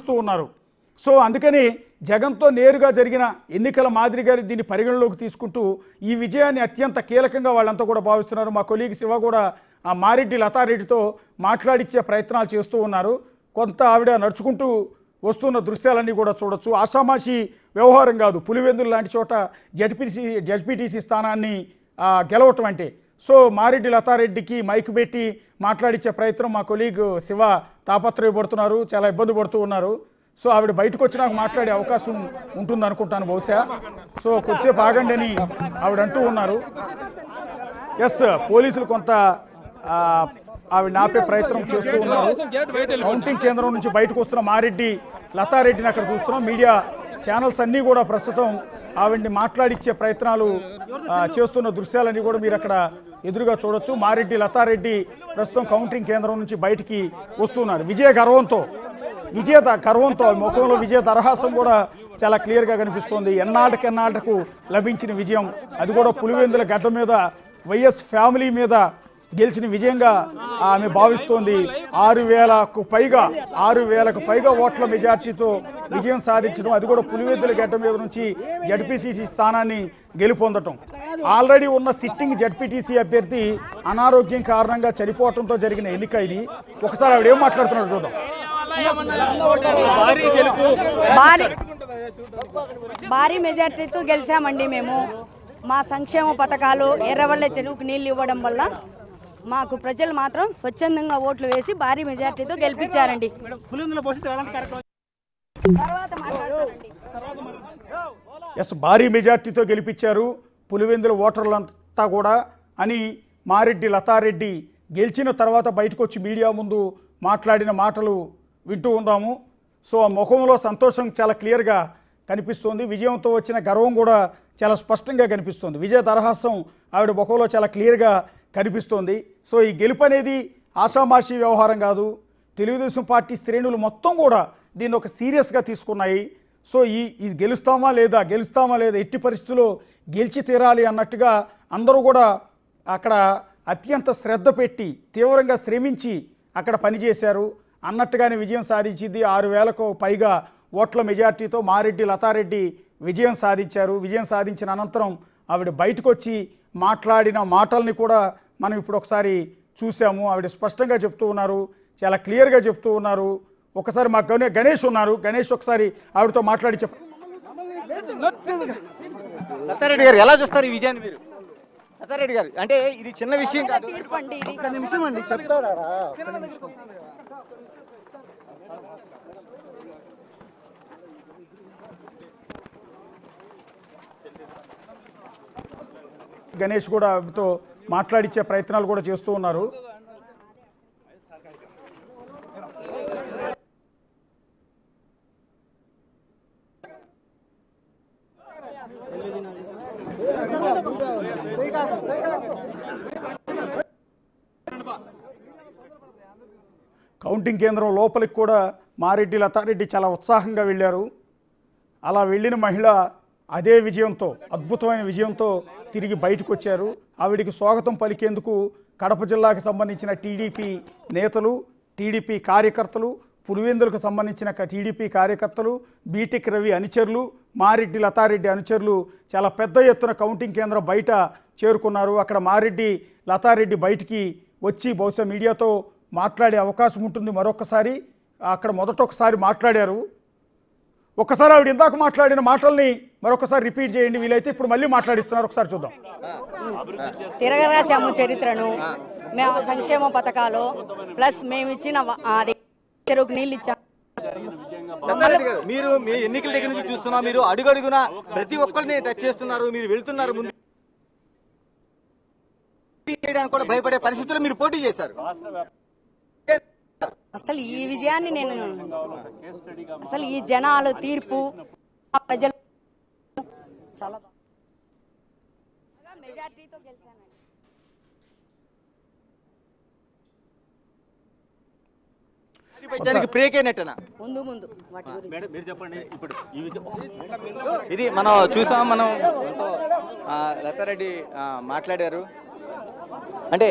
ఉన్నారు. సో అందుకని జగన్తో నేరుగా జరిగిన ఎన్నికల మాదిరిగా దీన్ని పరిగణలోకి తీసుకుంటూ ఈ విజయాన్ని అత్యంత కీలకంగా వాళ్ళంతా కూడా భావిస్తున్నారు. మా కొలీగ్ శివ కూడా ఆ మారెడ్డి లతారెడ్డితో మాట్లాడించే ప్రయత్నాలు చేస్తూ ఉన్నారు. కొంత ఆవిడ నడుచుకుంటూ వస్తున్న దృశ్యాలన్నీ కూడా చూడొచ్చు. ఆషామాషి వ్యవహారం కాదు. పులివెందులు లాంటి చోట జడ్పీటీసీ స్థానాన్ని గెలవటం అంటే. సో మారెడ్డి లతారెడ్డికి మైక్ పెట్టి మాట్లాడించే ప్రయత్నం మా కొలీగ్ శివ తాపత్రయపడుతున్నారు, చాలా ఇబ్బంది పడుతూ ఉన్నారు. సో ఆవిడ బయటకు వచ్చి నాకు మాట్లాడే అవకాశం ఉంటుంది అనుకుంటాను బహుశా. సో కొద్దిసేపు ఆగండి అని ఆవిడ అంటూ ఉన్నారు. ఎస్, పోలీసులు కొంత ఆవిడ ఆపే ప్రయత్నం చేస్తూ ఉన్నారు. కౌంటింగ్ కేంద్రం నుంచి బయటకు వస్తున్న మారెడ్డి లతారెడ్డిని అక్కడ చూస్తున్నాం. మీడియా ఛానల్స్ అన్నీ కూడా ప్రస్తుతం ఆవిడ్ని మాట్లాడించే ప్రయత్నాలు చేస్తున్న దృశ్యాలన్నీ కూడా మీరు అక్కడ ఎదురుగా చూడొచ్చు. మారెడ్డి లతారెడ్డి ప్రస్తుతం కౌంటింగ్ కేంద్రం నుంచి బయటికి వస్తున్నారు. విజయ గర్వంతో ముఖంలో విజయ దరహాసం కూడా చాలా క్లియర్గా కనిపిస్తోంది. ఎన్నాళ్ళకు లభించిన విజయం, అది కూడా పులివెందుల గడ్డ మీద వైఎస్ ఫ్యామిలీ మీద గెలిచిన విజయంగా ఆమె భావిస్తోంది. 6,000కు పైగా ఓట్ల మెజార్టీతో విజయం సాధించడం, అది కూడా పులివెందుల గడ్డ మీద నుంచి జడ్పీటీసీ స్థానాన్ని గెలుపొందటం. ఆల్రెడీ ఉన్న సిట్టింగ్ జడ్పీటీసీ అభ్యర్థి అనారోగ్యం కారణంగా చనిపోవడంతో జరిగిన ఎన్నిక ఇది. ఒకసారి ఆవిడ ఏం మాట్లాడుతున్నాడు చూద్దాం. భారీ మెజార్టీతో గెలిచామండి మేము. మా సంక్షేమ పథకాలు, ఎర్రవల్లె చెరువుకు నీళ్లు ఇవ్వడం వల్ల మాకు ప్రజలు మాత్రం స్వచ్ఛందంగా ఓట్లు వేసి భారీ మెజార్టీతో గెలిపించారండి. ఎస్, భారీ మెజార్టీతో గెలిపించారు పులివెందుల ఓటర్లంతా కూడా అని మారెడ్డి లతారెడ్డి గెలిచిన తర్వాత బయటకు వచ్చి మీడియా ముందు మాట్లాడిన మాటలు వింటూ ఉన్నాము. సో ఆ ముఖంలో సంతోషం చాలా క్లియర్గా కనిపిస్తోంది. విజయంతో వచ్చిన గర్వం కూడా చాలా స్పష్టంగా కనిపిస్తుంది. విజయ దరహాసం ఆవిడ ముఖంలో చాలా క్లియర్గా కనిపిస్తోంది. సో ఈ గెలుపు అనేది ఆషామాషి వ్యవహారం కాదు. తెలుగుదేశం పార్టీ శ్రేణులు మొత్తం కూడా దీన్ని ఒక సీరియస్గా తీసుకున్నాయి. సో ఈ గెలుస్తామా లేదా ఎట్టి పరిస్థితుల్లో గెలిచి తీరాలి అన్నట్టుగా అందరూ కూడా అక్కడ అత్యంత శ్రద్ధ పెట్టి తీవ్రంగా శ్రమించి అక్కడ పనిచేశారు. అన్నట్టుగానే విజయం సాధించింది. 6,000కు పైగా ఓట్ల మెజార్టీతో మారెడ్డి లతారెడ్డి విజయం సాధించారు. విజయం సాధించిన అనంతరం ఆవిడ బయటకు వచ్చి మాట్లాడిన మాటల్ని కూడా మనం ఇప్పుడు ఒకసారి చూసాము. ఆవిడ స్పష్టంగా చెప్తూ ఉన్నారు, చాలా క్లియర్గా చెప్తూ ఉన్నారు. ఒకసారి మా గణేష్ ఉన్నారు, గణేష్ ఒకసారి ఆవిడతో మాట్లాడి చెప్ప. లతారెడ్డి గారు ఎలా చూస్తారు ఈ విజయాన్ని మీరు? లతారెడ్డి గారు అంటే ఇది చిన్న విషయం కాదు. గణేష్ కూడా ఆవిడతో మాట్లాడించే ప్రయత్నాలు కూడా చేస్తూ ఉన్నారు. కౌంటింగ్ కేంద్రం లోపలికి కూడా మారెడ్డి లతారెడ్డి చాలా ఉత్సాహంగా వెళ్ళారు. అలా వెళ్ళిన మహిళ అదే విజయంతో, అద్భుతమైన విజయంతో తిరిగి బయటకు వచ్చారు. ఆవిడికి స్వాగతం పలికేందుకు కడప జిల్లాకు సంబంధించిన టీడీపీ నేతలు, టీడీపీ కార్యకర్తలు, పులివెందులకు సంబంధించిన టీడీపీ కార్యకర్తలు, బీటెక్ రవి అనుచరులు, మారెడ్డి లతారెడ్డి అనుచరులు చాలా పెద్ద ఎత్తున కౌంటింగ్ కేంద్రం బయట చేరుకున్నారు. అక్కడ మారెడ్డి లతారెడ్డి బయటికి వచ్చి బహుశా మీడియాతో మాట్లాడే అవకాశం ఉంటుంది మరొకసారి. అక్కడ ఒకసారి మాట్లాడారు. ఒక్కసారి ఆవిడ ఇందాక మాట్లాడిన మాటల్ని మరొకసారి రిపీట్ చేయండి వీలైతే. ఇప్పుడు మళ్ళీ మాట్లాడిస్తున్నారు, ఒకసారి చూద్దాం. తిరగరాశాము చరిత్రను, మేము సంక్షేమ పథకాలు ప్లస్ మేము ఇచ్చిన చెరువుకు నీళ్ళు ఇచ్చాము. మీరు మీ ఎన్నికల దగ్గర నుంచి చూస్తున్నా, మీరు అడుగడుగునా ప్రతి ఒక్కరిని టచ్ చేస్తున్నారు. మీరు వెళ్తున్నారు, ముందు చేయడానికి కూడా భయపడే పరిస్థితుల్లో మీరు పోటీ చేశారు. అసలు ఈ విజయాన్ని అసలు ఈ జనాలు తీర్పు ప్రజలు చాలా మెజార్టీతో గెలిచానండి. బ్రేక్ అయినట్టేనా? ముందు వాటి గురించి మీరు చెప్పండి. ఇప్పుడు ఇది మనం చూసాం, మనం లతారెడ్డి మాట్లాడారు. అంటే